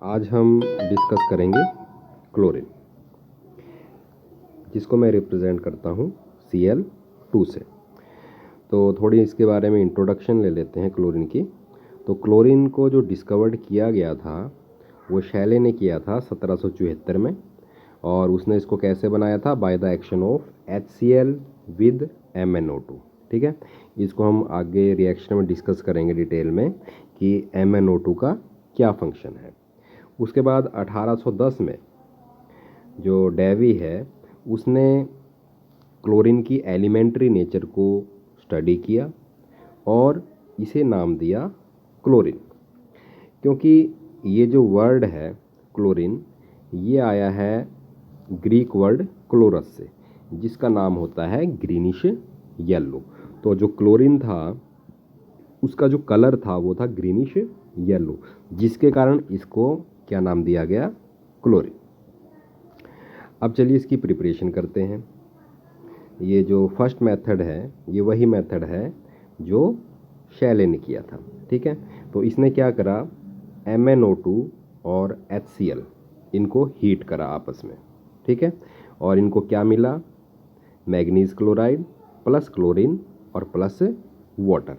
आज हम डिस्कस करेंगे क्लोरीन, जिसको मैं रिप्रेजेंट करता हूँ Cl2 से। तो थोड़ी इसके बारे में इंट्रोडक्शन ले लेते हैं क्लोरीन की। तो क्लोरीन को जो डिस्कवर्ड किया गया था वो शैले ने किया था 1774 में, और उसने इसको कैसे बनाया था? By the action of HCl with MnO2। ठीक है, इसको हम आगे रिएक्शन में डिस्कस करेंगे डिटेल में कि MnO2 का क्या फंक्शन है। उसके बाद 1810 में जो डेवी है उसने क्लोरीन की एलिमेंट्री नेचर को स्टडी किया और इसे नाम दिया क्लोरीन, क्योंकि ये जो वर्ड है क्लोरीन ये आया है ग्रीक वर्ड क्लोरस से, जिसका नाम होता है ग्रीनिश येलो। तो जो क्लोरीन था उसका जो कलर था वो था ग्रीनिश येलो, जिसके कारण इसको क्या नाम दिया गया? क्लोरीन। अब चलिए इसकी प्रिपरेशन करते हैं। ये जो फर्स्ट मेथड है ये वही मेथड है जो शैले ने किया था। ठीक है, तो इसने क्या करा? MnO2 और HCl इनको हीट करा आपस में। ठीक है, और इनको क्या मिला? मैग्नीज क्लोराइड प्लस क्लोरीन और प्लस वाटर।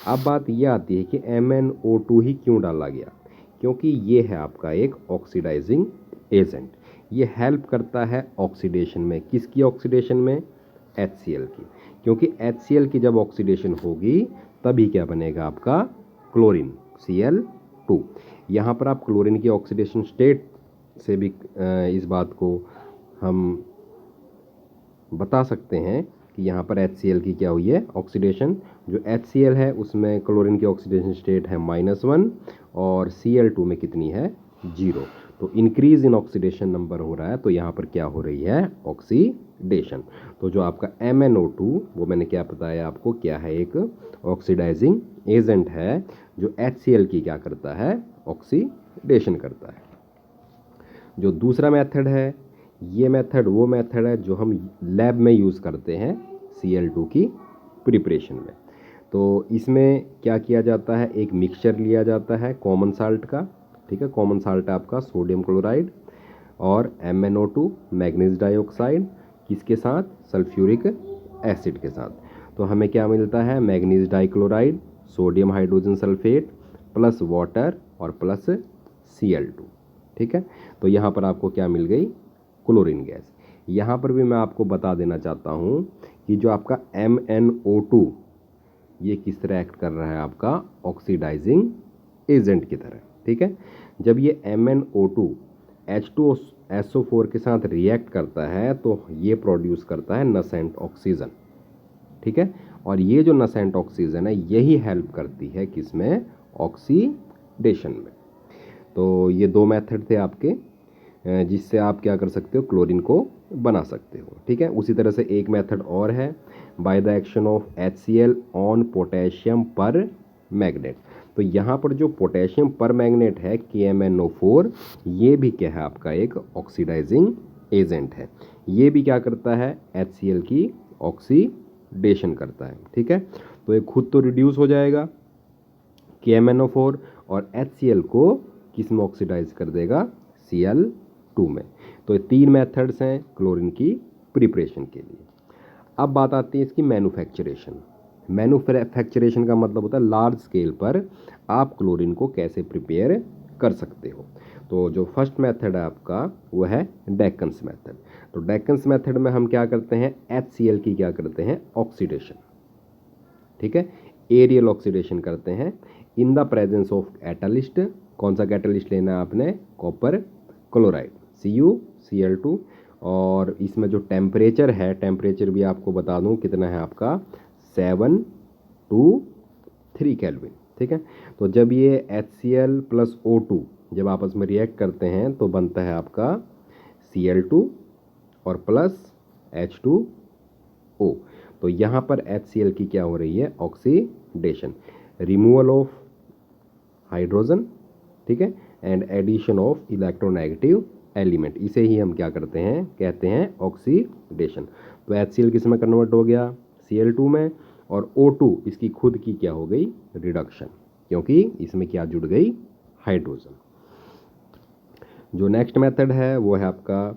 अब बात यह आती है कि MnO2 ही क्यों डाला गया? क्योंकि ये है आपका एक ऑक्सीडाइजिंग एजेंट। ये हेल्प करता है ऑक्सीडेशन में। किसकी ऑक्सीडेशन में? HCl की। क्योंकि HCl की जब ऑक्सीडेशन होगी तभी क्या बनेगा आपका? Chlorine Cl2। यहाँ पर आप क्लोरीन की ऑक्सीडेशन स्टेट से भी इस बात को हम बता सकते हैं कि यहाँ पर HCl की क्या हुई है? ऑक्सीडेशन। जो HCl है उसमें क्लोरीन की ऑक्सीडेशन स्टेट है -1 और Cl2 में कितनी है? 0। तो इंक्रीज इन ऑक्सीडेशन नंबर हो रहा है, तो यहाँ पर क्या हो रही है? ऑक्सीडेशन। तो जो आपका MnO2 वो मैंने क्या बताया आपको, क्या है? एक ऑक्सीडाइजिंग एजेंट है जो HCl की क्या करता है? ऑक्सीडेशन करता है। जो दूसरा मेथड है ये मेथड वो मेथड है जो हम लैब में यूज़ करते हैं Cl2 की प्रिपरेशन में। तो इसमें क्या किया जाता है? एक मिक्सचर लिया जाता है कॉमन साल्ट का। ठीक है, कॉमन साल्ट है आपका सोडियम क्लोराइड और MnO2 मैग्नीज डाइऑक्साइड, किसके साथ? सल्फ्यूरिक एसिड के साथ। तो हमें क्या मिलता है? Manganese dichloride, sodium hydrogen sulphate plus water और प्लस Cl2। ठीक है, तो यहाँ पर आपको क्या मिल गई? Chlorine gas. यहाँ पर भी मैं आपको बता देना चाहता हूँ कि जो आपका MnO2 ये किस तरह एक्ट कर रहा है? आपका ऑक्सीडाइजिंग एजेंट की तरह। ठीक है, जब ये MnO2 H2SO4 के साथ रिएक्ट करता है तो ये प्रोड्यूस करता है नसेंट ऑक्सीजन। ठीक है, और ये जो नसेंट ऑक्सीजन है यही हेल्प करती है किसमें? ऑक्सीडेशन में। तो ये दो मेथड थे आपके जिससे आप क्या कर सकते हो? क्लोरीन को बना सकते हो। ठीक है, उसी तरह से एक मेथड और है by the action of HCl on potassium पर मैग्नेट। तो यहाँ पर जो पोटेशियम पर मैग्नेट है KMnO4 ये भी क्या है? आपका एक ऑक्सीडाइजिंग एजेंट है। ये भी क्या करता है? HCl की ऑक्सीडेशन करता है। ठीक है, तो ये खुद तो रिड्यूस हो जाएगा KMnO4 और HCl को किस में ऑक्सीडाइज कर देगा? Cl2 में। तो ये तीन मेथड्स हैं क्लोरीन की प्रिपरेशन के लिए। अब बात आती है इसकी मैन्युफैक्चरेशन। मैन्युफैक्चरेशन का मतलब होता है लार्ज स्केल पर आप क्लोरीन को कैसे प्रिपेयर कर सकते हो। तो जो फर्स्ट मेथड है आपका वो है डेकन्स मेथड। तो डेकन्स मेथड में हम क्या करते हैं? HCl की क्या करते हैं? ऑक्सीडेशन। ठीक है, एरियल ऑक्सीडेशन करते हैं in the presence of catalyst. कौन सा कैटलिस्ट लेना है आपने? Copper chloride CuCl2। और इसमें जो टेम्परेचर है, टेम्परेचर भी आपको बता दूं कितना है आपका? 7 to 3 केल्विन। ठीक है, तो जब ये HCl प्लस O2 जब आपस में रिएक्ट करते हैं तो बनता है आपका Cl2 और प्लस H2O। तो यहाँ पर HCl की क्या हो रही है? Oxidation, removal of hydrogen. ठीक है, and addition of electronegative element. इसे ही हम क्या करते हैं? कहते हैं ऑक्सीडेशन। तो HCl किस में कन्वर्ट हो गया? Cl2 में, और O2 इसकी खुद की क्या हो गई? रिडक्शन, क्योंकि इसमें क्या जुड़ गई? हाइड्रोजन। जो नेक्स्ट मेथड है वो है आपका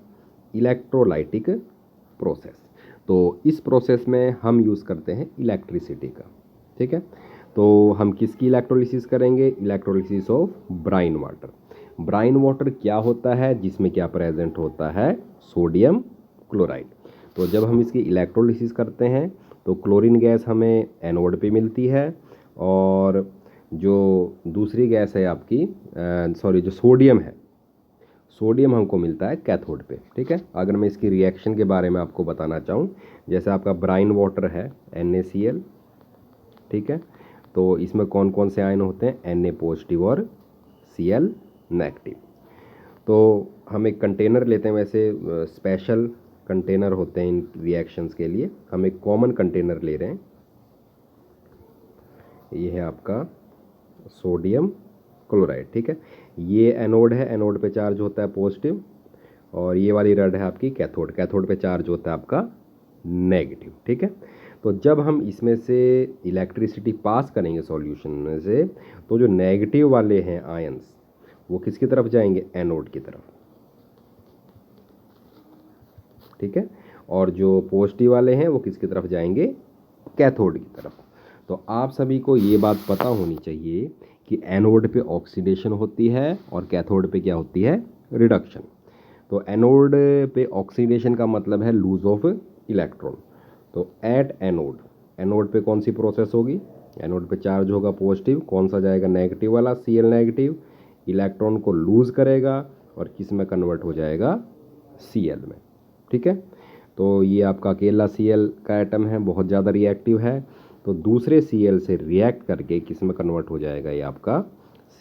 इलेक्ट्रोलाइटिक प्रोसेस। तो इस प्रोसेस में हम यूज़ करते हैं इलेक्ट्रिसिटी का, ठीक है। तो हम किसकी इलेक्ट्रोलिसिस करेंगे? Electrolysis of brine water. Brine water क्या होता है? जिसमें क्या प्रेजेंट होता है? Sodium chloride. तो जब हम इसकी इलेक्ट्रोलिसिस करते हैं तो क्लोरीन गैस हमें एनोड पे मिलती है, और जो दूसरी गैस है आपकी जो सोडियम है, सोडियम हमको मिलता है कैथोड पे, ठीक है। अगर मैं इसकी रिएक्शन के बारे में आपको बताना चाहूँ, जैसे आपका ब्राइन वाटर है NaCl, ठीक है। तो इसमें कौन कौन से आयन होते हैं? Na पॉजिटिव और Cl नेगेटिव। तो हम एक कंटेनर लेते हैं, वैसे स्पेशल कंटेनर होते हैं इन रिएक्शंस के लिए। हम एक कॉमन कंटेनर ले रहे हैं। ये है आपका सोडियम क्लोराइड, ठीक है। ये एनोड है, एनोड पे चार्ज होता है पॉजिटिव, और ये वाली रड है आपकी कैथोड, कैथोड पे चार्ज होता है आपका नेगेटिव, ठीक है। तो जब हम इसमें से इलेक्ट्रिसिटी पास करेंगे सॉल्यूशन में से, तो जो नेगेटिव वाले हैं आयंस वो किसकी तरफ जाएंगे? एनोड की तरफ, ठीक है। और जो पॉजिटिव वाले हैं वो किसकी तरफ जाएंगे? कैथोड की तरफ। तो आप सभी को ये बात पता होनी चाहिए कि एनोड पे ऑक्सीडेशन होती है और कैथोड पे क्या होती है? रिडक्शन। तो एनोड पे ऑक्सीडेशन का मतलब है लूज ऑफ इलेक्ट्रॉन। तो एट एनोड, एनोड पे कौन सी प्रोसेस होगी? एनोड पे चार्ज होगा पॉजिटिव, कौन सा जाएगा? नेगेटिव वाला, Cl नेगेटिव। इलेक्ट्रॉन को लूज करेगा और किस में कन्वर्ट हो जाएगा? Cl में, ठीक है। तो ये आपका अकेला Cl का एटम है, बहुत ज़्यादा रिएक्टिव है। तो दूसरे Cl से रिएक्ट करके किस में कन्वर्ट हो जाएगा? ये आपका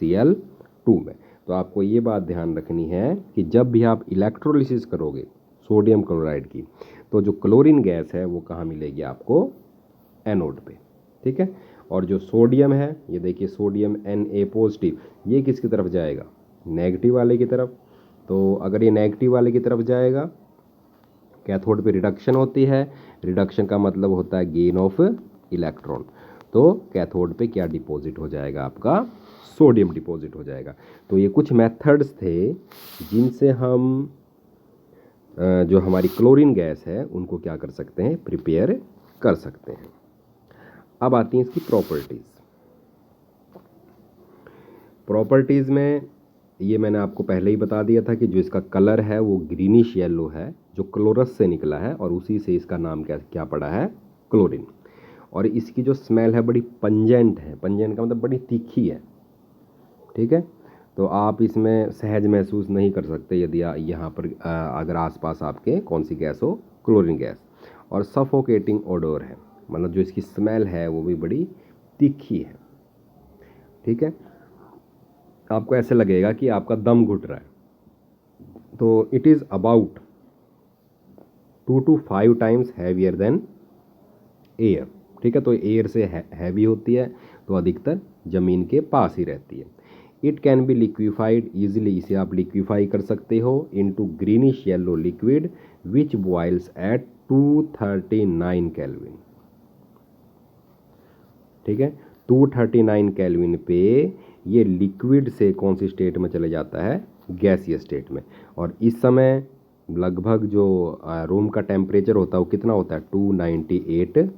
Cl2 में। तो आपको ये बात ध्यान रखनी है कि जब भी आप इलेक्ट्रोलिसिस करोगे सोडियम क्लोराइड की, तो जो क्लोरीन गैस है वो कहाँ मिलेगी आपको? एनोड पे, ठीक है। और जो सोडियम है, ये देखिए सोडियम Na पॉजिटिव, ये किसकी तरफ जाएगा? नेगेटिव वाले की तरफ। तो अगर ये नेगेटिव वाले की तरफ जाएगा, कैथोड पे रिडक्शन होती है, रिडक्शन का मतलब होता है गेन ऑफ इलेक्ट्रॉन। तो कैथोड पे क्या डिपॉजिट हो जाएगा? आपका सोडियम डिपॉजिट हो जाएगा। तो ये कुछ मेथड्स थे जिनसे हम जो हमारी क्लोरीन गैस है उनको क्या कर सकते हैं? प्रिपेयर कर सकते हैं। अब आती हैं इसकी प्रॉपर्टीज़। प्रॉपर्टीज़ में ये मैंने आपको पहले ही बता दिया था कि जो इसका कलर है वो ग्रीनिश येलो है, जो क्लोरस से निकला है, और उसी से इसका नाम क्या पड़ा है? क्लोरीन। और इसकी जो स्मेल है बड़ी पंजेंट है, पंजेंट का मतलब बड़ी तीखी है, ठीक है। तो आप इसमें सहज महसूस नहीं कर सकते यदि यहाँ पर अगर आसपास आपके कौन सी गैस हो? Chlorine gas. और सफोकेटिंग ओडोर है, मतलब जो इसकी स्मेल है वो भी बड़ी तीखी है, ठीक है। आपको ऐसे लगेगा कि आपका दम घुट रहा है। तो it is about 2 to 5 times heavier than air, ठीक है। तो एयर से हैवी होती है, तो अधिकतर ज़मीन के पास ही रहती है। It can be liquefied easily, इसे आप लिक्विफाई कर सकते हो into greenish yellow liquid which boils at 239 kelvin, ठीक है। 239 केल्विन पे ये लिक्विड से कौन सी स्टेट में चले जाता है? गैसीय स्टेट में। और इस समय लगभग जो रूम का टेम्परेचर होता है वो कितना होता है? 298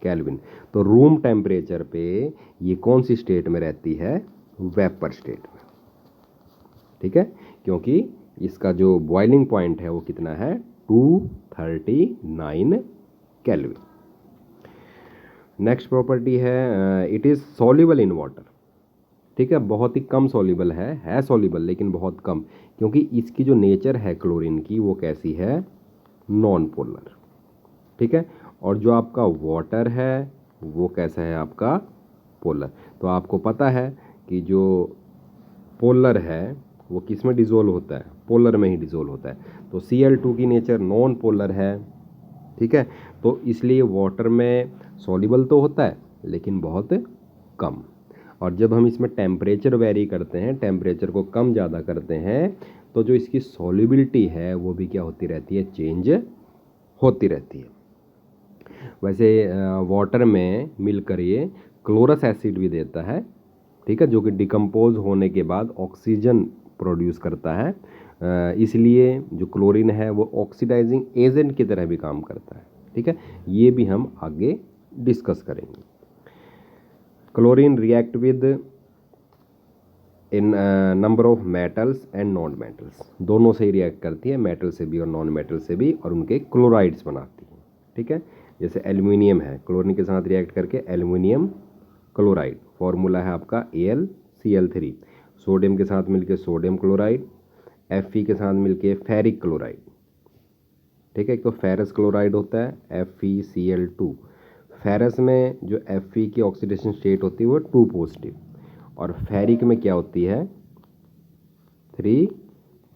केल्विन। तो रूम टेम्परेचर पे ये कौन सी स्टेट में रहती है? वेपर स्टेट में, ठीक है। क्योंकि इसका जो बॉइलिंग पॉइंट है वो कितना है? 239 केल्विन। नेक्स्ट प्रॉपर्टी है it is soluble in water, ठीक है। बहुत ही कम सॉल्युबल है सॉल्युबल लेकिन बहुत कम, क्योंकि इसकी जो नेचर है क्लोरीन की वो कैसी है? नॉन पोलर, ठीक है। और जो आपका वाटर है वो कैसा है? आपका पोलर। तो आपको पता है कि जो पोलर है वो किस में डिज़ोल्व होता है? पोलर में ही डिज़ोल्व होता है। तो Cl2 की नेचर नॉन पोलर है, ठीक है। तो इसलिए वाटर में सॉल्युबल तो होता है लेकिन बहुत कम। और जब हम इसमें टेम्परेचर वेरी करते हैं, टेम्परेचर को कम ज़्यादा करते हैं, तो जो इसकी सॉल्युबिलिटी है वो भी क्या होती रहती है? चेंज होती रहती है। वैसे वाटर में मिलकर ये क्लोरस एसिड भी देता है, ठीक है, जो कि डिकम्पोज होने के बाद ऑक्सीजन प्रोड्यूस करता है, इसलिए जो क्लोरीन है वो ऑक्सीडाइजिंग एजेंट की तरह भी काम करता है। ठीक है, ये भी हम आगे डिस्कस करेंगे। Chlorine react with in number of metals and non metals, दोनों से ही रिएक्ट करती है, मेटल से भी और नॉन मेटल से भी, और उनके क्लोराइड्स बनाती है। ठीक है, जैसे एल्यूमिनियम है, क्लोरीन के साथ रिएक्ट करके एल्यूमिनियम क्लोराइड, फॉर्मूला है आपका AlCl3। सोडियम के साथ मिलके सोडियम क्लोराइड, Fe के साथ मिलके फेरिक क्लोराइड। ठीक है, एक तो फेरस क्लोराइड होता है FeCl2। फेरस में जो Fe की ऑक्सीडेशन स्टेट होती है वो 2 पॉजिटिव, और फेरिक में क्या होती है 3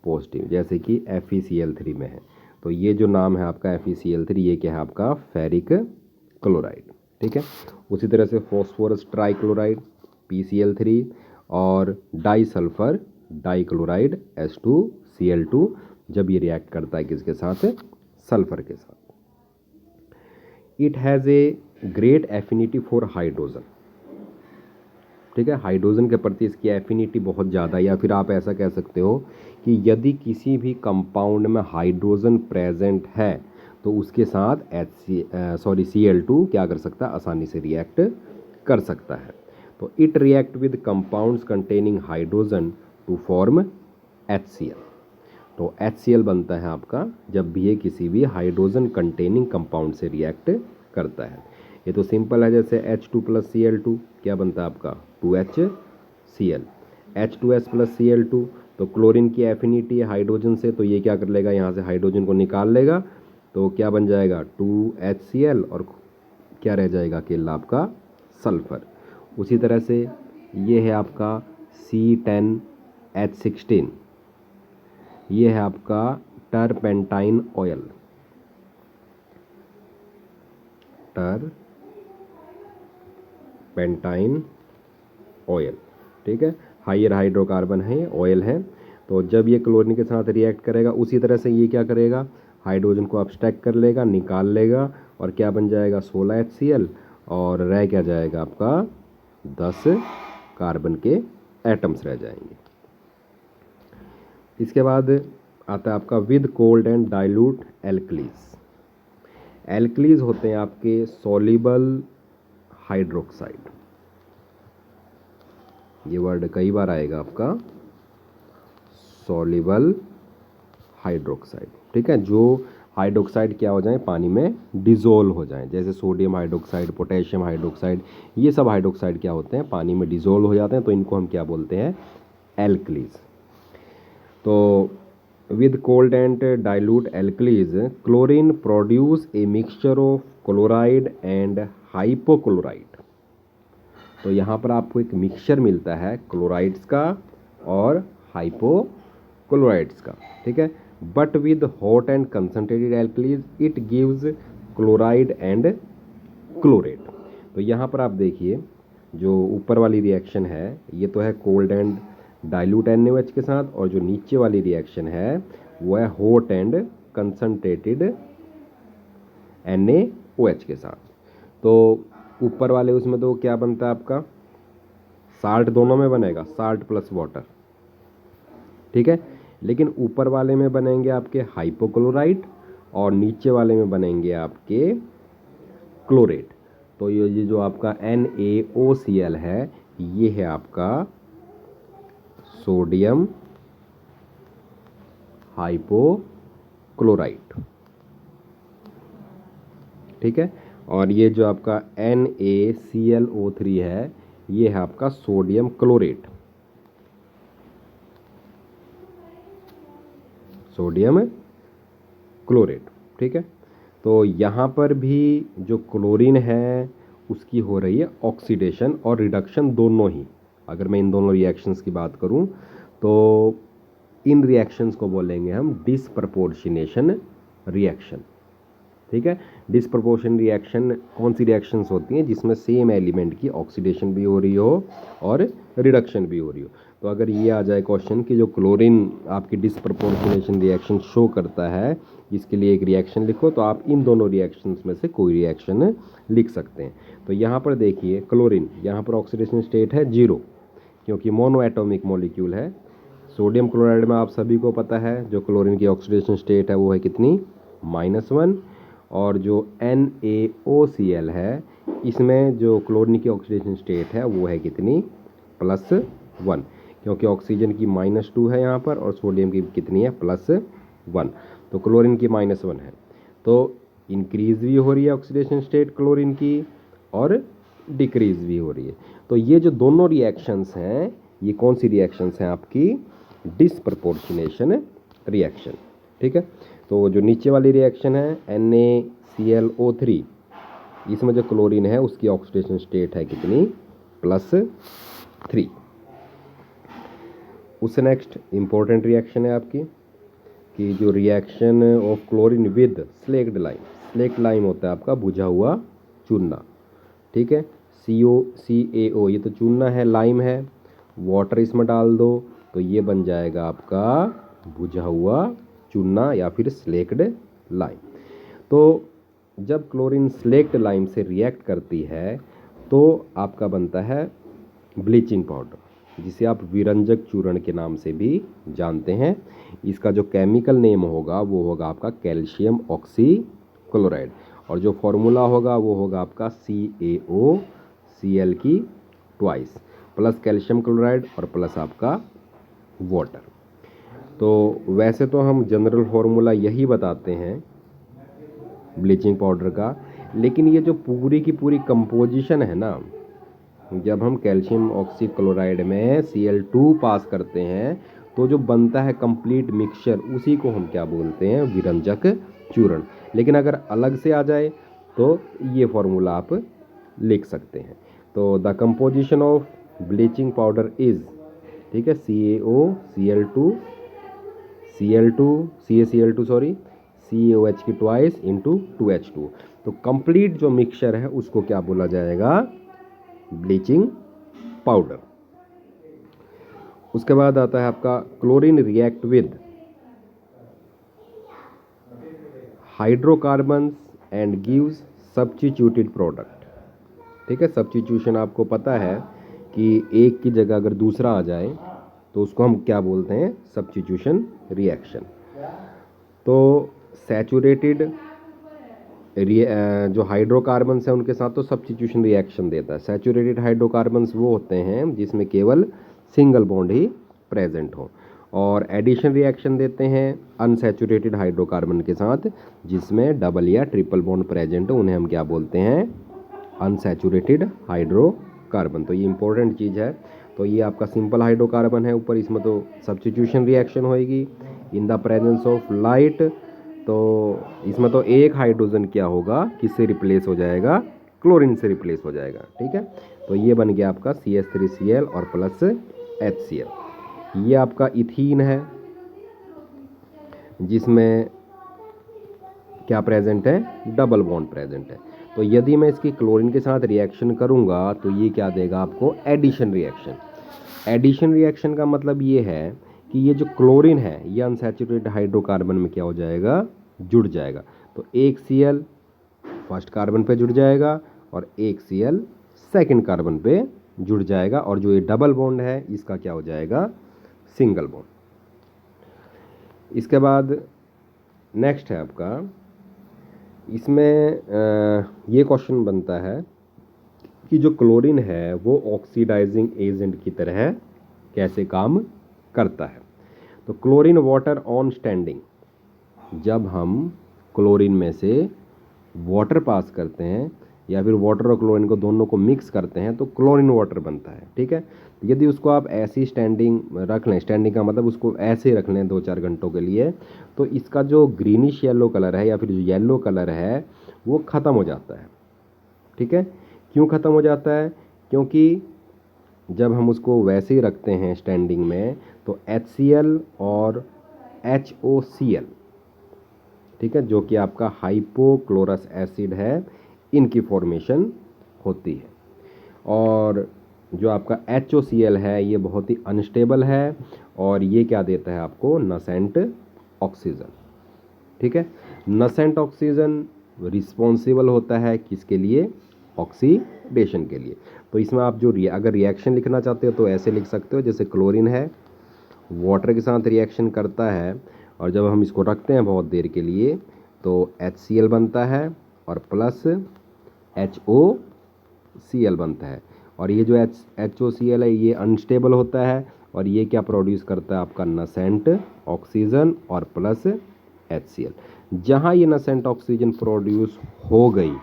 पॉजिटिव, जैसे कि FeCl3 में है। तो ये जो नाम है आपका FeCl3, ये क्या है आपका फेरिक क्लोराइड। ठीक है, उसी तरह से फॉस्फोरस ट्राइक्लोराइड PCl3 और डाइसल्फर डाइक्लोराइड H2Cl2, जब ये रिएक्ट करता है किसके साथ, सल्फर के साथ। It has a great affinity for hydrogen. ठीक है, हाइड्रोजन के प्रति इसकी एफिनिटी बहुत ज़्यादा है, या फिर आप ऐसा कह सकते हो कि यदि किसी भी कंपाउंड में हाइड्रोजन प्रेजेंट है तो उसके साथ Cl2 क्या कर सकता है, आसानी से रिएक्ट कर सकता है। तो it react with compounds containing hydrogen to form HCl। तो HCl बनता है आपका जब भी ये किसी भी हाइड्रोजन कंटेनिंग कंपाउंड से रिएक्ट करता है। ये तो सिंपल है, जैसे H2 + Cl2 क्या बनता है आपका 2HCl, H2S + Cl2। तो क्लोरीन की एफिनिटी है हाइड्रोजन से, तो ये क्या कर लेगा, यहाँ से हाइड्रोजन को निकाल लेगा, तो क्या बन जाएगा 2HCl, और क्या रह जाएगा अकेला आपका सल्फर। उसी तरह से ये है आपका C10H16, ये है आपका टरपेंटाइन ऑयल, टरपेंटाइन ऑयल। ठीक है, हायर हाइड्रोकार्बन है, ऑयल है। तो जब ये क्लोरीन के साथ रिएक्ट करेगा, उसी तरह से ये क्या करेगा, हाइड्रोजन को अब्स्ट्रैक्ट कर लेगा, निकाल लेगा, और क्या बन जाएगा 16HCl, और रह क्या जाएगा आपका 10 कार्बन के एटम्स रह जाएंगे। इसके बाद आता है आपका with cold and dilute alkalis. Alkalis होते हैं आपके सॉल्युबल हाइड्रोक्साइड, ये वर्ड कई बार आएगा आपका, सॉल्युबल हाइड्रोक्साइड। ठीक है, जो हाइड्रोक्साइड क्या हो जाए, पानी में डिज़ोल्व हो जाए, जैसे सोडियम हाइड्रोक्साइड, पोटेशियम हाइड्रोक्साइड, ये सब हाइड्रोक्साइड क्या होते हैं, पानी में डिज़ोल्व हो जाते हैं, तो इनको हम क्या बोलते हैं, एल्कलीज। तो with cold and dilute alkalis chlorine produce a mixture of chloride and hypochloride. तो यहाँ पर आपको एक मिक्सचर मिलता है क्लोराइड्स का और हाइपोक्लोराइड्स का। ठीक है, but with hot and concentrated alkalis it gives chloride and chlorate. तो यहाँ पर आप देखिए, जो ऊपर वाली रिएक्शन है ये तो है कोल्ड एंड डाइल्यूट NaOH के साथ, और जो नीचे वाली रिएक्शन है वो है हॉट एंड कंसनट्रेटेड NaOH के साथ। तो ऊपर वाले उसमें तो क्या बनता है आपका, साल्ट दोनों में बनेगा, साल्ट प्लस वाटर। ठीक है, लेकिन ऊपर वाले में बनेंगे आपके हाइपोक्लोराइड, और नीचे वाले में बनेंगे आपके क्लोरेट। तो ये जो आपका NaOCl है, ये है आपका सोडियम हाइपोक्लोराइड। ठीक है, और ये जो आपका NaClO3 है, ये है आपका सोडियम क्लोरेट, सोडियम क्लोरेट। ठीक है, तो यहाँ पर भी जो क्लोरीन है उसकी हो रही है ऑक्सीडेशन और रिडक्शन दोनों ही। अगर मैं इन दोनों रिएक्शंस की बात करूँ तो इन रिएक्शंस को बोलेंगे हम डिसप्रपोर्शनेशन रिएक्शन। ठीक है, डिसप्रपोर्शन रिएक्शन कौन सी रिएक्शंस होती हैं, जिसमें सेम एलिमेंट की ऑक्सीडेशन भी हो रही हो और रिडक्शन भी हो रही हो। तो अगर ये आ जाए क्वेश्चन कि जो क्लोरीन आपकी डिसप्रपोर्शनेशन रिएक्शन शो करता है, इसके लिए एक रिएक्शन लिखो, तो आप इन दोनों रिएक्शंस में से कोई रिएक्शन लिख सकते हैं। तो यहाँ पर देखिए क्लोरीन, यहाँ पर ऑक्सीडेशन स्टेट है 0, क्योंकि मोनो एटॉमिक मॉलिक्यूल है, सोडियम क्लोराइड में आप सभी को पता है जो क्लोरीन की ऑक्सीडेशन स्टेट है वो है कितनी, -1। और जो NaOCl है इसमें जो क्लोरीन की ऑक्सीडेशन स्टेट है वो है कितनी, +1, क्योंकि ऑक्सीजन की -2 है यहाँ पर और सोडियम की कितनी है, +1। तो क्लोरीन की -1 है, तो इंक्रीज भी हो रही है ऑक्सीडेशन स्टेट क्लोरीन की और डिक्रीज भी हो रही है। तो ये जो दोनों रिएक्शंस हैं ये कौन सी रिएक्शंस हैं आपकी, डिसप्रपोर्शनेशन रिएक्शन। ठीक है, तो जो नीचे वाली रिएक्शन है NaClO3, इसमें जो क्लोरीन है उसकी ऑक्सीडेशन स्टेट है कितनी, +3। उससे नेक्स्ट इंपॉर्टेंट रिएक्शन है आपकी कि जो reaction of chlorine with slaked lime, slaked lime होता है आपका बुझा हुआ चूना। ठीक है, CaO ये तो चूना है, लाइम है, वाटर इसमें डाल दो तो ये बन जाएगा आपका बुझा हुआ चूना या फिर स्लेक्ड लाइम। तो जब क्लोरीन स्लेक्ड लाइम से रिएक्ट करती है तो आपका बनता है ब्लीचिंग पाउडर, जिसे आप विरंजक चूर्ण के नाम से भी जानते हैं। इसका जो केमिकल नेम होगा वो होगा आपका कैल्शियम ऑक्सीक्लोराइड और जो फॉर्मूला होगा वो होगा आपका CaOCl की ट्वाइस प्लस कैल्शियम क्लोराइड और प्लस आपका वाटर। तो वैसे तो हम जनरल फॉर्मूला यही बताते हैं ब्लीचिंग पाउडर का, लेकिन ये जो पूरी की पूरी कंपोजिशन है ना, जब हम कैल्शियम ऑक्सीक्लोराइड में Cl2 पास करते हैं तो जो बनता है कंप्लीट मिक्सचर उसी को हम क्या बोलते हैं, विरंजक चूर्ण। लेकिन अगर अलग से आ जाए तो ये फॉर्मूला आप लिख सकते हैं। तो the composition of bleaching powder is, ठीक है, CaCl2 की ट्वाइस इंटू 2H2। तो कंप्लीट जो मिक्सचर है उसको क्या बोला जाएगा, ब्लीचिंग पाउडर। उसके बाद आता है आपका chlorine react with hydrocarbons and gives substituted product. ठीक है, सब्स्टिट्यूशन आपको पता है कि एक की जगह अगर दूसरा आ जाए तो उसको हम क्या बोलते हैं, सब्स्टिट्यूशन रिएक्शन। तो सैचुरेटेड जो हाइड्रोकार्बन्स हैं उनके साथ तो सब्स्टिट्यूशन रिएक्शन देता है। सैचुरेटेड हाइड्रोकार्बन्स वो होते हैं जिसमें केवल सिंगल बॉन्ड ही प्रेजेंट हो, और एडिशन रिएक्शन देते हैं अनसैचुरेटेड हाइड्रोकार्बन के साथ जिसमें डबल या ट्रिपल बॉन्ड प्रेजेंट हो, उन्हें हम क्या बोलते हैं, अनसैचुरेटेड हाइड्रोकार्बन। तो ये इंपॉर्टेंट चीज़ है। तो ये आपका सिंपल हाइड्रोकार्बन है ऊपर, इसमें तो सब्स्टिट्यूशन रिएक्शन होएगी in the presence of light. तो इसमें तो एक हाइड्रोजन क्या होगा, किससे रिप्लेस हो जाएगा, क्लोरीन से रिप्लेस हो जाएगा। ठीक है, तो ये बन गया आपका CH3Cl और प्लस HCl। ये आपका इथीन है जिसमें क्या प्रेजेंट है, डबल बॉन्ड प्रेजेंट है। तो यदि मैं इसकी क्लोरीन के साथ रिएक्शन करूंगा तो ये क्या देगा आपको, एडिशन रिएक्शन। एडिशन रिएक्शन का मतलब ये है कि ये जो क्लोरीन है ये अनसैचुरेटेड हाइड्रोकार्बन में क्या हो जाएगा, जुड़ जाएगा। तो एक Cl फर्स्ट कार्बन पे जुड़ जाएगा और एक Cl सेकंड कार्बन पे जुड़ जाएगा, और जो ये डबल बॉन्ड है इसका क्या हो जाएगा, सिंगल बॉन्ड। इसके बाद नेक्स्ट है आपका, इसमें ये क्वेश्चन बनता है कि जो क्लोरीन है वो ऑक्सीडाइजिंग एजेंट की तरह कैसे काम करता है। तो क्लोरीन वाटर ऑन स्टैंडिंग, जब हम क्लोरीन में से वाटर पास करते हैं या फिर वाटर और क्लोरीन को दोनों को मिक्स करते हैं तो क्लोरीन वाटर बनता है। ठीक है, यदि उसको आप ऐसी स्टैंडिंग रख लें, स्टैंडिंग का मतलब उसको ऐसे रख लें 2-4 घंटों के लिए, तो इसका जो ग्रीनिश येलो कलर है या फिर जो येलो कलर है वो ख़त्म हो जाता है। ठीक है, क्यों ख़त्म हो जाता है, क्योंकि जब हम उसको वैसे ही रखते हैं स्टैंडिंग में तो HCl और HOCl, ठीक है, जो कि आपका हाइपोक्लोरस एसिड है, इनकी फॉर्मेशन होती है। और जो आपका HOCl है ये बहुत ही अनस्टेबल है और ये क्या देता है आपको, नसेंट ऑक्सीजन। ठीक है, नसेंट ऑक्सीजन रिस्पॉन्सिबल होता है किसके लिए, ऑक्सीडेशन के लिए। तो इसमें आप जो अगर रिएक्शन लिखना चाहते हो तो ऐसे लिख सकते हो, जैसे क्लोरीन है, वाटर के साथ रिएक्शन करता है और जब हम इसको रखते हैं बहुत देर के लिए तो HCl बनता है और प्लस HOCl बनता है। और ये जो HOCl है ये अनस्टेबल होता है और ये क्या प्रोड्यूस करता है आपका नसेंट ऑक्सीजन और प्लस HCl। जहाँ ये नसेंट ऑक्सीजन प्रोड्यूस हो गई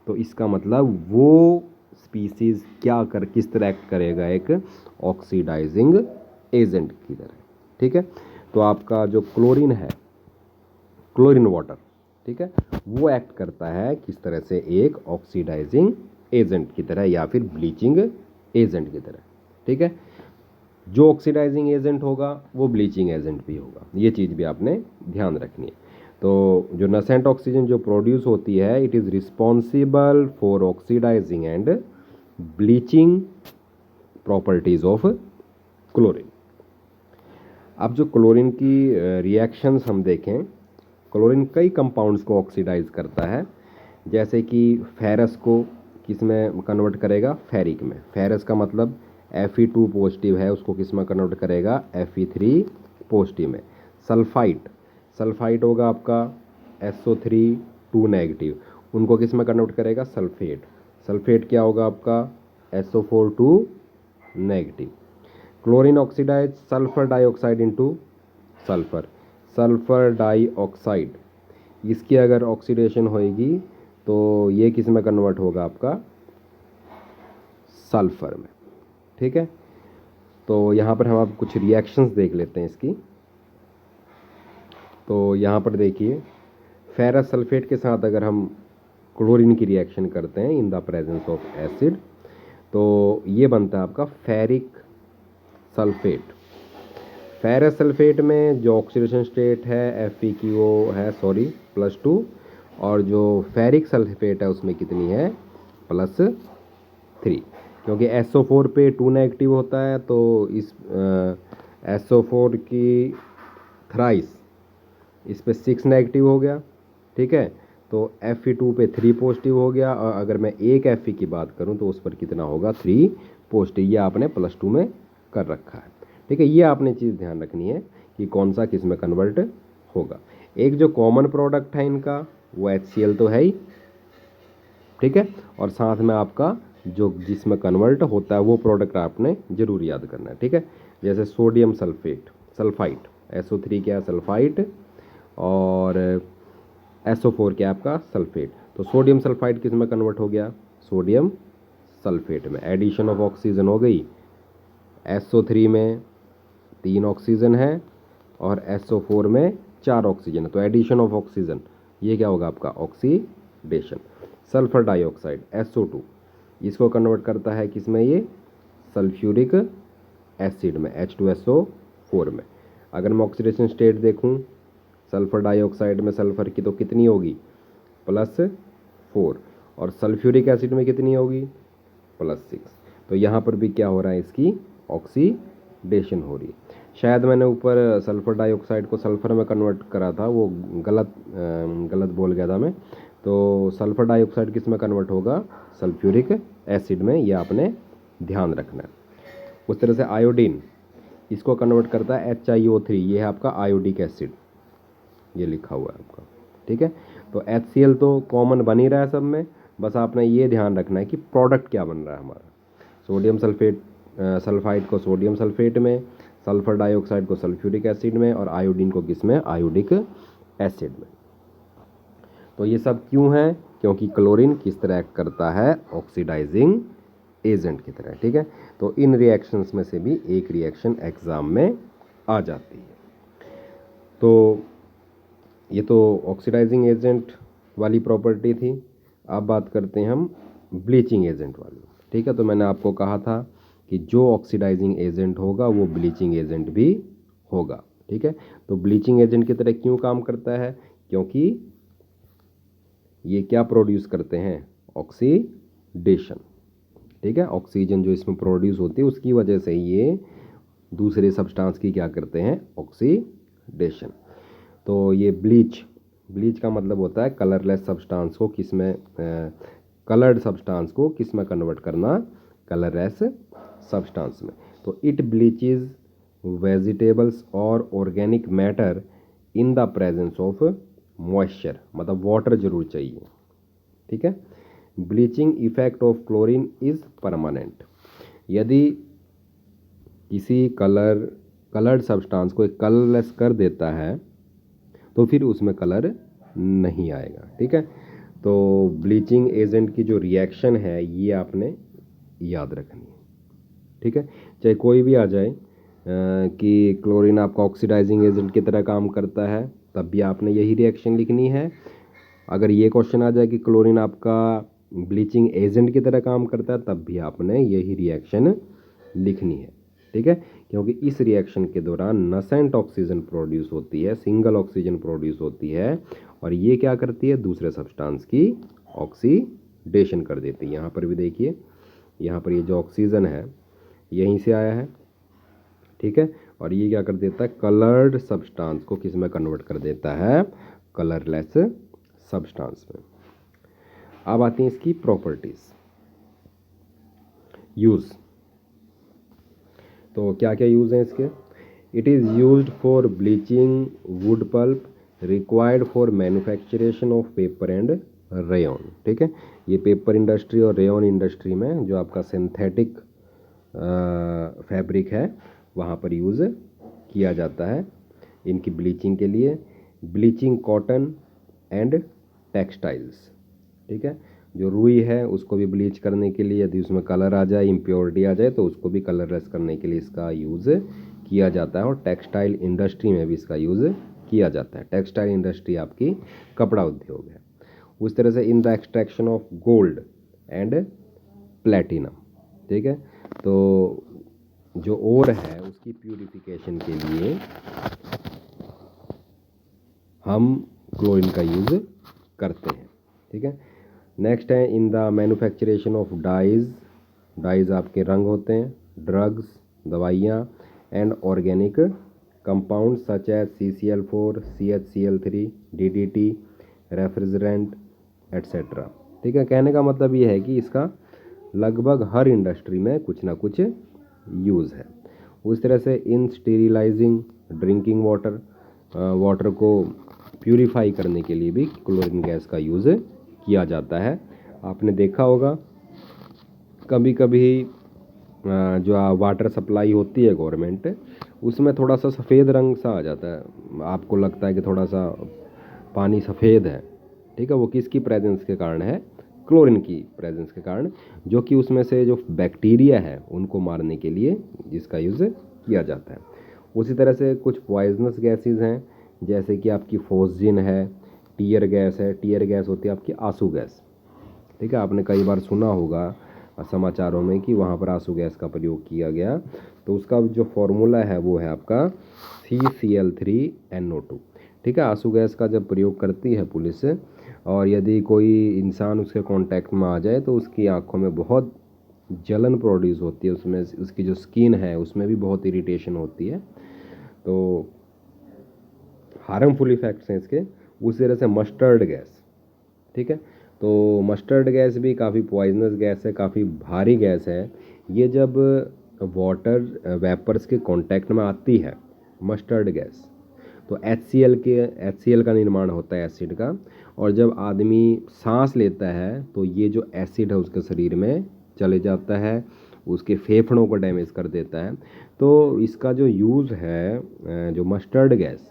तो इसका मतलब वो स्पीसीज किस तरह एक्ट करेगा, एक ऑक्सीडाइजिंग एजेंट की तरह। ठीक है, तो आपका जो क्लोरीन है, क्लोरीन वाटर, ठीक है, वो एक्ट करता है किस तरह से, एक ऑक्सीडाइजिंग एजेंट की तरह या फिर ब्लीचिंग एजेंट की तरह। ठीक है, जो ऑक्सीडाइजिंग एजेंट होगा वो ब्लीचिंग एजेंट भी होगा, ये चीज़ भी आपने ध्यान रखनी है। तो जो नसेंट ऑक्सीजन जो प्रोड्यूस होती है it is responsible for oxidising and bleaching properties of chlorine. अब जो क्लोरीन की रिएक्शंस हम देखें, क्लोरीन कई कंपाउंड्स को ऑक्सीडाइज करता है, जैसे कि फेरस को किस में कन्वर्ट करेगा, फेरिक में। फेरस का मतलब Fe2 पॉजिटिव है, उसको किस में कन्वर्ट करेगा, Fe3 पॉजिटिव में। सल्फाइट, सल्फाइट होगा आपका SO3 2 नेगेटिव, उनको किस में कन्वर्ट करेगा, सल्फेट। सल्फेट क्या होगा आपका SO4 2 negative. Chlorine oxidise sulphur dioxide into sulphur, sulphur dioxide, इसकी अगर ऑक्सीडेशन होएगी तो ये किस में कन्वर्ट होगा आपका, सल्फर में। ठीक है, तो यहाँ पर हम आप कुछ रिएक्शंस देख लेते हैं इसकी। तो यहाँ पर देखिए, फेरस सल्फेट के साथ अगर हम क्लोरीन की रिएक्शन करते हैं in the presence of acid तो ये बनता है आपका फेरिक सल्फेट। फेरस सल्फेट में जो ऑक्सीडेशन स्टेट है Fe की वो है +2 और जो फेरिक सल्फेट है उसमें कितनी है, +3। क्योंकि SO4 पे 2 नेगेटिव होता है तो इस SO4 की थ्राइस इस पे 6 नेगेटिव हो गया। ठीक है, तो Fe2 पे 3 पॉजिटिव हो गया और अगर मैं एक Fe की बात करूं तो उस पर कितना होगा, 3 पॉजिटिव। ये आपने +2 में कर रखा है। ठीक है, ये आपने चीज़ ध्यान रखनी है कि कौन सा किस में कन्वर्ट होगा। एक जो कॉमन प्रोडक्ट है इनका वो HCl तो है ही, ठीक है, और साथ में आपका जो जिसमें कन्वर्ट होता है वो प्रोडक्ट आपने जरूर याद करना है। ठीक है, जैसे सोडियम सल्फेट, सल्फाइट, SO3 क्या है, सल्फाइट, और SO4 क्या है आपका, सल्फेट। तो सोडियम सल्फाइड किस में कन्वर्ट हो गया, सोडियम सल्फेट में। एडिशन ऑफ ऑक्सीजन हो गई, SO3 में 3 ऑक्सीजन है और SO4 में 4 ऑक्सीजन है, तो एडिशन ऑफ ऑक्सीजन, ये क्या होगा आपका, ऑक्सीडेशन। सल्फर डाइऑक्साइड SO2, इसको कन्वर्ट करता है किस में, ये सल्फ्यूरिक एसिड में, H2SO4 में। अगर मैं ऑक्सीडेशन स्टेट देखूं सल्फर डाइऑक्साइड में सल्फर की तो कितनी होगी, +4, और सल्फ्यूरिक एसिड में कितनी होगी, +6। तो यहाँ पर भी क्या हो रहा है, इसकी ऑक्सीडेशन हो रही है। शायद मैंने ऊपर सल्फर डाइऑक्साइड को सल्फर में कन्वर्ट करा था, वो गलत बोल गया था मैं। तो सल्फर डाइऑक्साइड किस में कन्वर्ट होगा, सल्फ्यूरिक एसिड में, ये आपने ध्यान रखना है। उस तरह से आयोडीन, इसको कन्वर्ट करता है HiO3, ये है आपका आयोडिक एसिड, ये लिखा हुआ है आपका। ठीक है, तो HCl तो कॉमन बन ही रहा है सब में, बस आपने ये ध्यान रखना है कि प्रोडक्ट क्या बन रहा है हमारा। सोडियम सल्फेट, सल्फाइड को सोडियम सल्फेट में, सल्फर डाइऑक्साइड को सल्फ्यूरिक एसिड में, और आयोडीन को किस में, आयोडिक एसिड में। तो ये सब क्यों है, क्योंकि क्लोरीन किस तरह एक्ट करता है, ऑक्सीडाइजिंग एजेंट की तरह। ठीक है, तो इन रिएक्शंस में से भी एक रिएक्शन एग्जाम में आ जाती है। तो ये तो ऑक्सीडाइजिंग एजेंट वाली प्रॉपर्टी थी। अब बात करते हैं हम ब्लीचिंग एजेंट वाली। ठीक है, तो मैंने आपको कहा था कि जो ऑक्सीडाइजिंग एजेंट होगा वो ब्लीचिंग एजेंट भी होगा। ठीक है, तो ब्लीचिंग एजेंट की तरह क्यों काम करता है, क्योंकि ये क्या प्रोड्यूस करते हैं, ऑक्सीडेशन। ठीक है, ऑक्सीजन जो इसमें प्रोड्यूस होती है उसकी वजह से ये दूसरे सब्सटेंस की क्या करते हैं, ऑक्सीडेशन। तो ये ब्लीच का मतलब होता है कलरलेस सब्सटेंस को किस में, कलर्ड सब्सटेंस को किस में कन्वर्ट करना, कलरलेस सब्सटेंस में। तो इट ब्लीचेज वेजिटेबल्स और organic matter in the presence of moisture, मतलब वाटर जरूर चाहिए। ठीक है। Bleaching effect of chlorine is permanent. यदि किसी कलर्ड सब्सटेंस को कलरलेस कर देता है तो फिर उसमें कलर नहीं आएगा। ठीक है। तो ब्लीचिंग एजेंट की जो रिएक्शन है ये आपने याद रखनी है। ठीक है। चाहे कोई भी आ जाए कि क्लोरीन आपका ऑक्सीडाइजिंग एजेंट की तरह काम करता है, तब भी आपने यही रिएक्शन लिखनी है। अगर ये क्वेश्चन आ जाए कि क्लोरीन आपका ब्लीचिंग एजेंट की तरह काम करता है, तब भी आपने यही रिएक्शन लिखनी है। ठीक है। क्योंकि इस रिएक्शन के दौरान नसेंट ऑक्सीजन प्रोड्यूस होती है, सिंगल ऑक्सीजन प्रोड्यूस होती है, और ये क्या करती है, दूसरे सब्सटेंस की ऑक्सीडेशन कर देती है। यहाँ पर भी देखिए, यहाँ पर ये जो ऑक्सीजन है यहीं से आया है। ठीक है। और ये क्या कर देता है, कलर्ड सब्सटेंस को किस में कन्वर्ट कर देता है, कलरलेस सब्सटेंस में। अब आती हैं इसकी प्रॉपर्टीज। यूज, तो क्या क्या यूज़ हैं इसके। It is used for bleaching wood pulp required for manufacturation of paper and rayon. ठीक है। ये पेपर इंडस्ट्री और रेयन इंडस्ट्री में जो आपका सिंथेटिक फैब्रिक है वहाँ पर यूज़ किया जाता है इनकी ब्लीचिंग के लिए। Bleaching cotton and textiles. ठीक है। जो रुई है उसको भी ब्लीच करने के लिए, यदि उसमें कलर आ जाए, इम्प्योरिटी आ जाए, तो उसको भी कलरलेस करने के लिए इसका यूज़ किया जाता है। और टेक्सटाइल इंडस्ट्री में भी इसका यूज़ किया जाता है। टेक्सटाइल इंडस्ट्री आपकी कपड़ा उद्योग है। उस तरह से in the extraction of gold and platinum. ठीक है। तो जो ओर है उसकी प्यूरिफिकेशन के लिए हम क्लोरीन का यूज़ करते हैं। ठीक है। नेक्स्ट है in the manufacturation of dyes. Dyes आपके रंग होते हैं, ड्रग्स, दवाइयाँ, and organic compound such as CCl4, CHCl3, DDT, refrigerant etcetera. ठीक है। कहने का मतलब ये है कि इसका लगभग हर इंडस्ट्री में कुछ ना कुछ यूज़ है। उस तरह से इन स्टेरिलाइजिंग ड्रिंकिंग वाटर, वाटर को प्यूरिफाई करने के लिए भी क्लोरीन गैस का यूज़ किया जाता है। आपने देखा होगा कभी कभी जो वाटर सप्लाई होती है गवर्नमेंट, उसमें थोड़ा सा सफ़ेद रंग सा आ जाता है, आपको लगता है कि थोड़ा सा पानी सफ़ेद है। ठीक है। वो किसकी प्रेजेंस के कारण है, क्लोरीन की प्रेजेंस के कारण, जो कि उसमें से जो बैक्टीरिया है उनको मारने के लिए जिसका यूज़ किया जाता है। उसी तरह से कुछ पॉइजनस गैसेज हैं, जैसे कि आपकी फोस्जिन है, टीयर गैस है। टीयर गैस होती है आपकी आंसू गैस। ठीक है। आपने कई बार सुना होगा समाचारों में कि वहाँ पर आंसू गैस का प्रयोग किया गया। तो उसका जो फॉर्मूला है वो है आपका CCl3NO2। ठीक है। आंसू गैस का जब प्रयोग करती है पुलिस, और यदि कोई इंसान उसके कांटेक्ट में आ जाए तो उसकी आंखों में बहुत जलन प्रोड्यूस होती है, उसमें उसकी जो स्किन है उसमें भी बहुत इरिटेशन होती है। तो हार्मफुल इफेक्ट्स हैं इसके। उसी तरह से मस्टर्ड गैस। ठीक है। तो मस्टर्ड गैस भी काफ़ी पॉइजनस गैस है, काफ़ी भारी गैस है। ये जब वाटर वेपर्स के कांटेक्ट में आती है मस्टर्ड गैस, तो HCl का निर्माण होता है, एसिड का। और जब आदमी सांस लेता है तो ये जो एसिड है उसके शरीर में चले जाता है, उसके फेफड़ों को डैमेज कर देता है। तो इसका जो यूज़ है, जो मस्टर्ड गैस,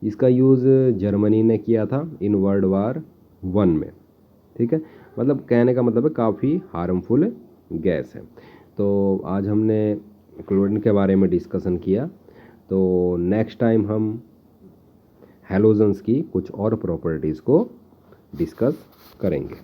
इसका यूज़ जर्मनी ने किया था इन वर्ल्ड वार 1 में। ठीक है। मतलब कहने का मतलब है काफ़ी हार्मफुल गैस है। तो आज हमने क्लोरीन के बारे में डिस्कशन किया। तो नेक्स्ट टाइम हम हैलोजन्स की कुछ और प्रॉपर्टीज़ को डिस्कस करेंगे।